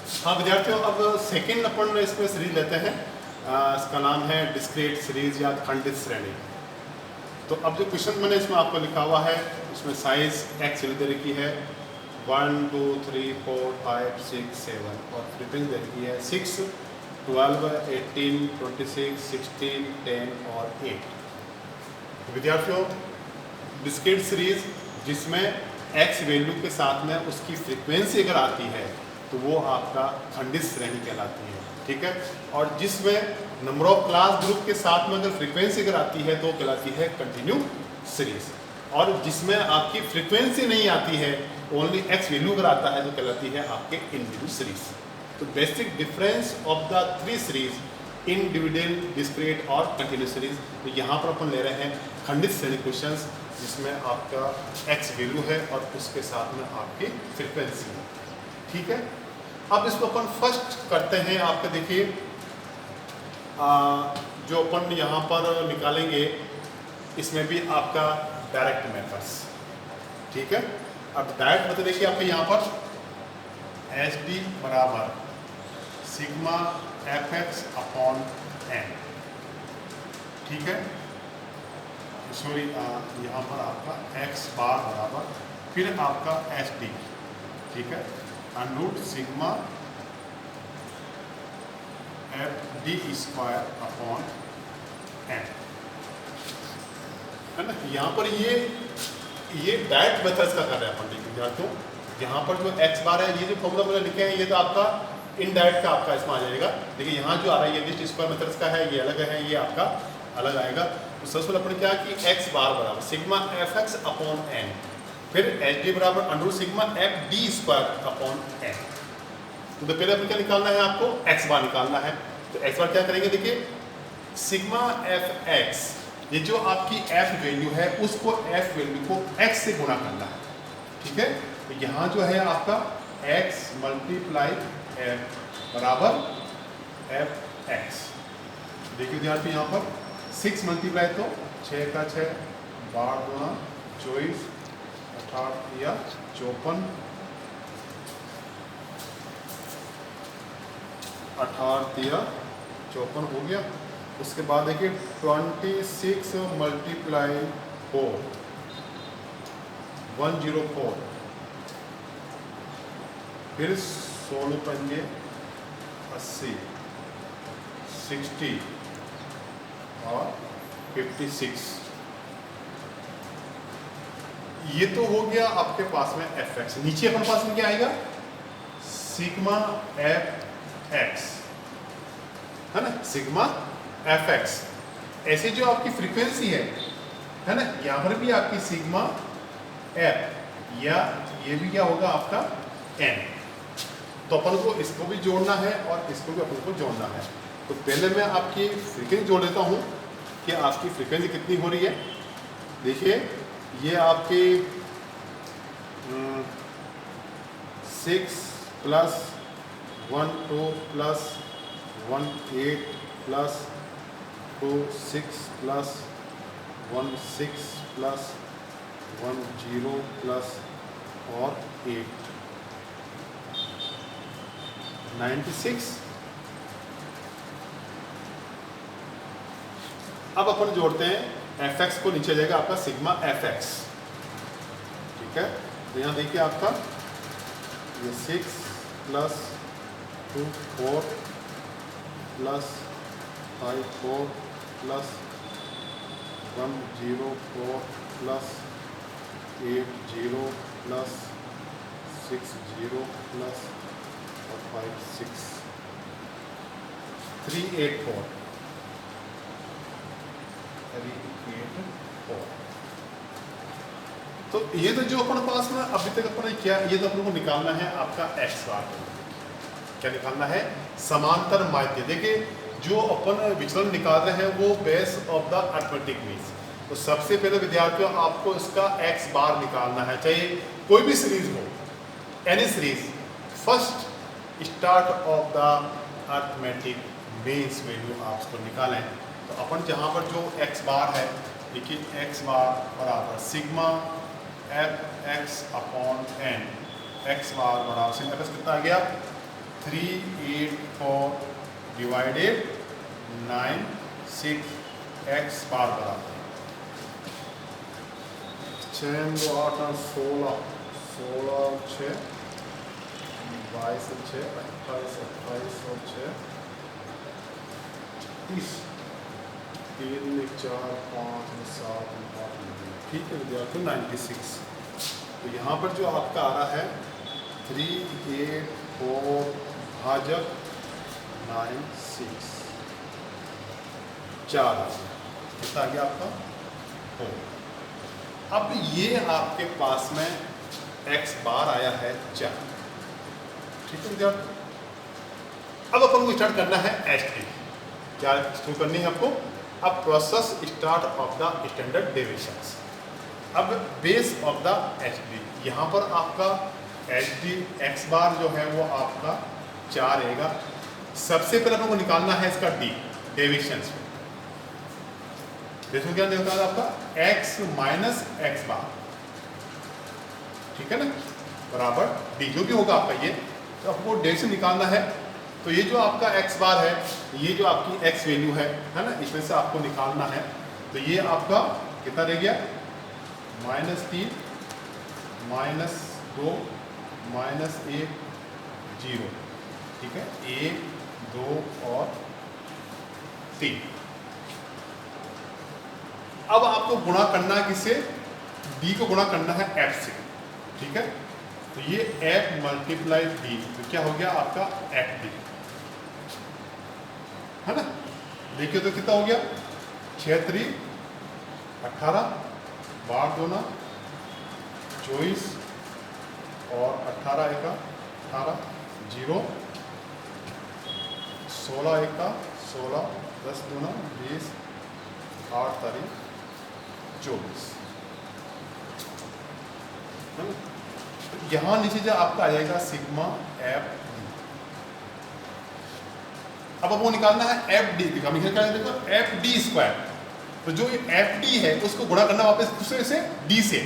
हाँ विद्यार्थियों, अब सेकंड अपन इसमें सीरीज लेते हैं। इसका नाम है डिस्क्रीट सीरीज या खंडित श्रेणी। तो अब जो क्वेश्चन मैंने इसमें आपको लिखा हुआ है, उसमें साइज एक्स वैल्यू दे रखी है 1 2 3 4 5 6 7 और फ्रीक्वेंसी दे रखी है 6 12 18 26 16 10 और 8। विद्यार्थियों, डिस्क्रीट सीरीज जिसमें एक्स वैल्यू के साथ में उसकी फ्रीक्वेंसी अगर आती है तो वो आपका खंडित श्रेणी कहलाती है, ठीक है। और जिसमें नंबर ऑफ क्लास ग्रुप के साथ में अगर फ्रीक्वेंसी अगर आती है तो कहलाती है कंटिन्यू सीरीज। और जिसमें आपकी फ्रीक्वेंसी नहीं आती है, ओनली एक्स वैल्यू अगर आता है तो कहलाती है आपके इंडिविजुअल सीरीज। तो basic difference of the three series, individual, discrete और कंटिन्यू सीरीज। तो यहाँ पर अपन ले रहे हैं खंडित श्रेणी क्वेश्चंस जिसमें आपका एक्स वैल्यू है और उसके साथ में आपकी फ्रीक्वेंसी है, ठीक है। अब इसको अपन फर्स्ट करते हैं। आपका देखिए जो अपन यहाँ पर निकालेंगे इसमें भी आपका डायरेक्ट मेथड्स, ठीक है। अब डायरेक्ट मेथड देखिए आपके यहाँ पर एच डी बराबर sigma F X upon N, ठीक है। सॉरी, यहाँ पर आपका एक्स बार बराबर फिर आपका एच डी, ठीक है, √ sigma F D square upon N, है ना। यहाँ पर ये डायरेक्ट मेथड्स का कर रहे हैं अपन, ठीक विद्यार्थियों। यहाँ पर जो एक्स बार है, ये जो फॉर्मूला मैंने लिखे हैं, ये तो आपका इनडायरेक्ट का आपका इसमें आ जाएगा। देखिए यहाँ जो आ रहा है ये लिस्ट स्क्वायर मेथड्स का है, ये अलग है, ये आपका अलग आएगा। तो सबसे पहले अपन क्या कि एक्स बार बराबर sigma F X upon N, फिर एच डी बराबर √ sigma F D square upon N. तो पहले अपन क्या निकालना है, आपको एक्स बार निकालना है। तो एक्स बार क्या करेंगे, देखिए सिग्मा एफ एक्स, ये जो आपकी एफ वैल्यू है उसको एफ वैल्यू को एक्स से गुणा करना है, ठीक है। तो यहाँ जो है आपका एक्स मल्टीप्लाई एफ बराबर एफ एक्स। देखिए विद्यार्थी यहाँ पर 6 मल्टीप्लाई तो 6 का 6, 12 गुणा 24, 18 या 54, 18 या 54 हो गया। उसके बाद देखिए 26 मल्टीप्लाई 4 104, फिर 16 पंजे 80, 60 और 56। ये तो हो गया आपके पास में एफ एक्स। नीचे अपने पास में क्या आएगा, सिग्मा एफ एक्स, है ना, सिग्मा एफ एक्स। ऐसे जो आपकी फ्रीक्वेंसी है ना, यहाँ पर भी आपकी सिग्मा एफ, या ये भी क्या होगा आपका एन। तो अपन को इसको भी जोड़ना है और इसको भी अपन को जोड़ना है। तो पहले मैं आपकी फ्रीक्वेंसी जोड़ देता हूँ कि आपकी फ्रीक्वेंसी कितनी हो रही है। देखिए ये आपकी 6 + 1 2 + 1 8 + 2 6 + 1 6 + 1 0 + और 8 96। अब अपन जोड़ते हैं एफ एक्स को, नीचे जाएगा आपका सिग्मा एफ एक्स, ठीक है। तो यहाँ देखिए आपका ये 6 + 2 4 + 5 4 + 1 0 4 + 8 0 + 6 0 + और 5 6 3 8 4 तो ये तो जो अपन पास में अभी तक अपन ने किया, ये तो अपन को निकालना है आपका एक्स बार। क्या निकालना है, समांतर माध्य। देखिए जो अपन विचलन निकाल रहे हैं वो base of the arithmetic means. तो सबसे पहले विद्यार्थियों आपको इसका एक्स बार निकालना है, चाहे कोई भी सीरीज हो, any series. First start of the arithmetic means value आप इसको निकालें। तो अपन जहाँ पर जो एक्स बार है, देखिए एक्स बार बराबर sigma F X upon N, X bar बराबर सिग्मा एफ एक्स कितना आ गया 384 डिवाइडेड 96 एक्स बार बराबर 6 2 8 और 16 16 6 22 6 28 28 और 6 30 3 4 5 7 8 9। ठीक है विद्यार्थियों 96। तो यहाँ पर जो आपका आ रहा है 384 भाजक 96 4 कितना आ गया आपका 4। अब ये आपके पास में x बार आया है 4। ठीक है विद्यार्थी, अब अपन को स्टार्ट करना है एचडी। क्या शुरू करनी है आपको? अब process start of the standard deviations. अब बेस ऑफ द एचडी, यहाँ पर आपका एचडी एक्स बार जो है वो आपका 4 रहेगा। सबसे पहले अपन को निकालना है इसका डी डेविएशंस। देखो क्या निकलता है आपका x माइनस एक्स बार, ठीक है ना, बराबर डी जो भी होगा आपका ये। तो आपको डेविएशन निकालना है। तो ये जो आपका x बार है, ये जो आपकी x वैल्यू है ना, इसमें से आपको निकालना है। तो ये आपका कितना रह गया -3 -2 -1 0। ठीक है 1 2 और 3। अब आपको गुणा करना है किससे? d को गुणा करना है f से। ठीक है, तो ये f मल्टीप्लाई d, तो क्या हो गया आपका f d, है ना। देखिए तो कितना हो गया 6 3 18 12 2 24 और 18 1 18 0 16 1 16 10 2 20 8 तारीख 24। यहाँ नीचे जो आपका आ जाएगा सिग्मा एफ डी। अब आपको निकालना है एफ डी। देखो एफ डी स्क्वायर, तो जो एफ डी है उसको गुणा करना वापस दूसरे से डी से।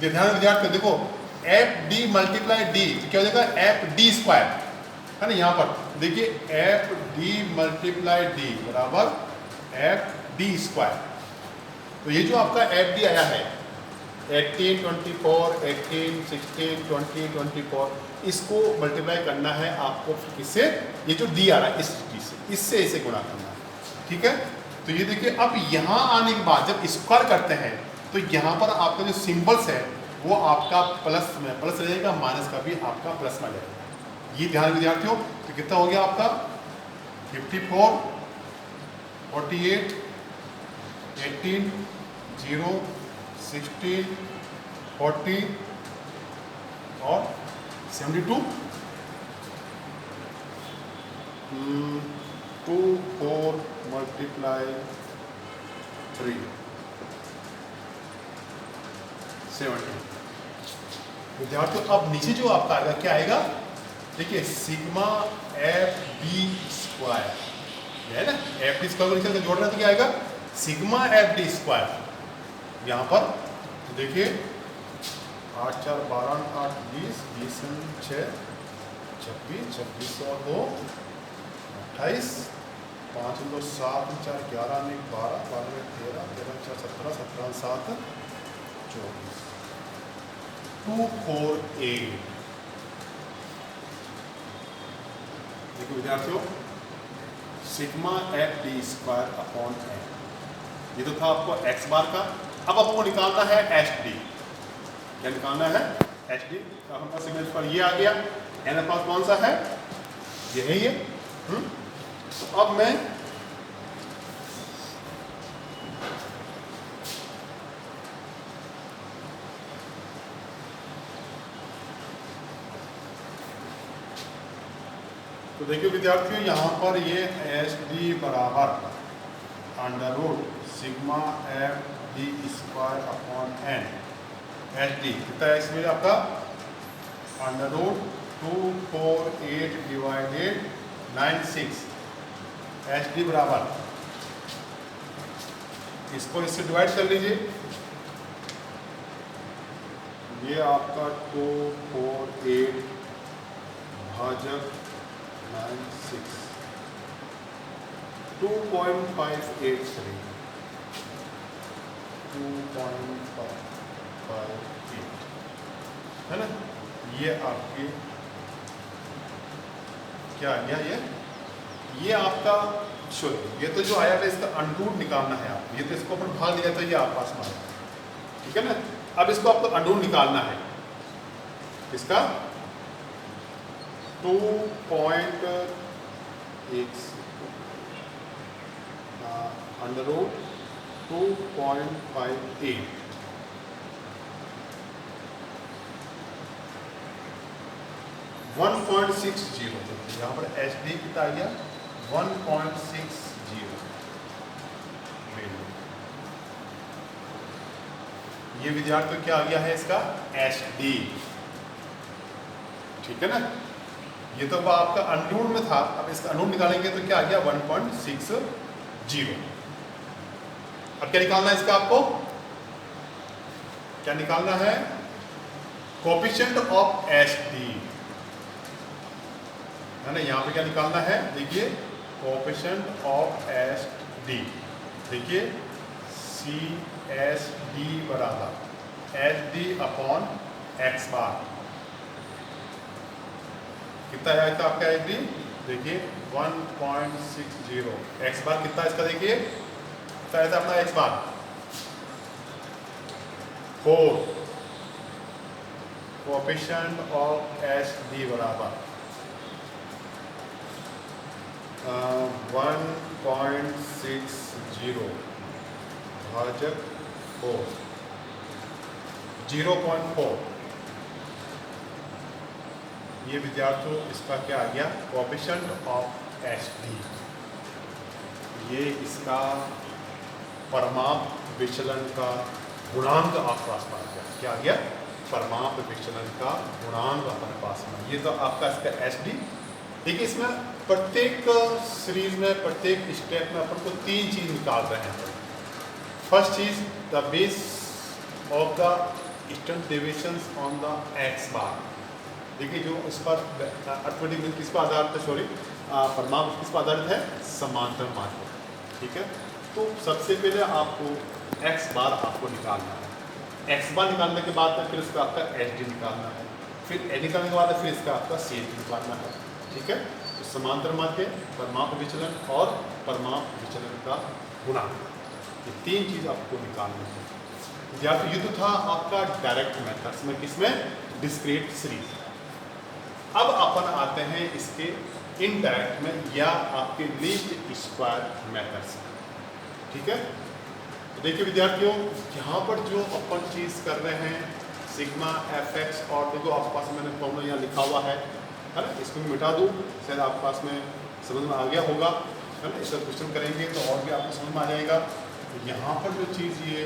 ध्यान विद्यार्थी देखो एफ डी मल्टीप्लाई डी, तो क्या हो जाएगा एफ डी स्क्वायर, है ना। यहाँ पर देखिए एफ डी मल्टीप्लाई डी बराबर एफ डी स्क्वायर। तो ये जो आपका एफ डी आया है 18 24 18 16 20 24, इसको मल्टीप्लाई करना है आपको किससे? ये जो डी आ रहा है इस डी से, इससे इसे गुणा करना है। ठीक है, तो ये देखिए अब यहाँ आने के बाद जब स्क्वायर करते हैं तो यहाँ पर आपका जो सिंबल्स है वो आपका प्लस में प्लस रहेगा, माइनस का भी आपका प्लस में रहेगा। ये ध्यान विद्यार्थियों। तो कितना हो गया आपका 54 48 18 0 16 40 और 72 2 4 मल्टीप्लाई 3 70। विद्यार्थियों अब नीचे जो आपका आएगा क्या आएगा? देखिए सिग्मा एफ डी स्क्वायर है ना, एफ डी स्क्वायर को नीचे से जोड़ रहे हैं तो क्या आएगा सिग्मा एफ डी स्क्वायर। यहाँ पर देखिए 8 4 12 8 20 20 6 26 26 और 2 28 5 2 7 4 11 में 12 12 में 13 13 4 17 17 7 24 2 4 8। देखो विद्यार्थियों sigma F D square upon N, ये तो था आपको एक्स बार का। अब आपको निकालना है एच डी। क्या निकालना है? H D. तो हमारे सिग्मा पर ये आ गया, एन पास कौन सा है? ये है ये। तो अब मैं तो देखिए विद्यार्थियों यहाँ पर ये एच डी बराबर under root sigma F D square upon N. H D कितना है इसमें आपका under root 248 divided 96। H D बराबर, इसको इससे डिवाइड कर लीजिए, ये आपका 248 भाजक 96 2.583 2.558 है ना। ये आपके क्या आ गया, ये आपका शुद्ध। ये तो जो आया था इसका अंडूर निकालना है आप, ये तो इसको अपन भाग दिया था, ये आप पास में आया, ठीक है ना। अब इसको आपको अंडूर निकालना है, इसका 2.1 अंडर रूट 2.58 1.60 यहाँ पर एच डी कितना आ गया 1.60 ये विद्यार्थी क्या आ गया है इसका एच डी, ठीक है ना। ये तो आपका अनरूट में था, अब इसका अनरूट निकालेंगे तो क्या आ गया 1.60। अब क्या निकालना है इसका, आपको क्या निकालना है, कोएफिशिएंट ऑफ एच डी है ना। यहाँ पे क्या निकालना है, देखिए कोएफिशिएंट ऑफ एच डी, देखिए सी एस डी बराबर एच डी अपॉन एक्स बार, कितना आया था आपका एच डी, देखिए 1.60। एक्स बार कितना इसका, देखिए कितना आया था अपना x bar 4। Coefficient of H D बराबर 1.60 भाजक 4 0.4। ये विद्यार्थियों इसका क्या आ गया, कोएफिशिएंट ऑफ एच डी, ये इसका परमाप विचलन का गुणांक आपके पास में आ गया। क्या आ गया, परमाप विचलन का गुणांक अपने पास में। ये तो आपका इसका एच डी। देखिए इसमें प्रत्येक सीरीज में प्रत्येक स्टेप में अपन को 3 चीज निकाल रहे हैं। फर्स्ट चीज the base of the standard deviations on the x bar. देखिए जो इस पर अर्थमेटिक किस पर आधारित है, सॉरी परमाप किस पर आधारित है, समांतर मार्ग पर, ठीक है। तो सबसे पहले आपको एक्स बार आपको निकालना है। एक्स बार निकालने के बाद फिर इसका आपका एच डी निकालना है, फिर ए निकालने के बाद फिर इसका आपका सी एच डी निकालना है, ठीक है। तो समांतर मार्ग के परमाप विचलन और परमाप विचलन का गुणांक, ये 3 चीज आपको निकालनी है। या तो ये तो था आपका डायरेक्ट मेथड्स में, किसमें, डिस्क्रीट सीरीज। अब अपन आते हैं इसके इनडायरेक्ट में या आपके लीस्ट स्क्वायर मेथड्स, ठीक है। तो देखिए विद्यार्थियों यहाँ पर जो अपन चीज कर रहे हैं सिग्मा एफ एक्स, और देखो आपके पास मैंने फॉर्मूला यहाँ लिखा हुआ है ना, इसको भी मिटा दूँ, शायद आपके पास में समझ में आ गया होगा, है ना। इसका क्वेश्चन करेंगे तो और भी आपको समझ में आ जाएगा। तो यहाँ पर जो चीज़ ये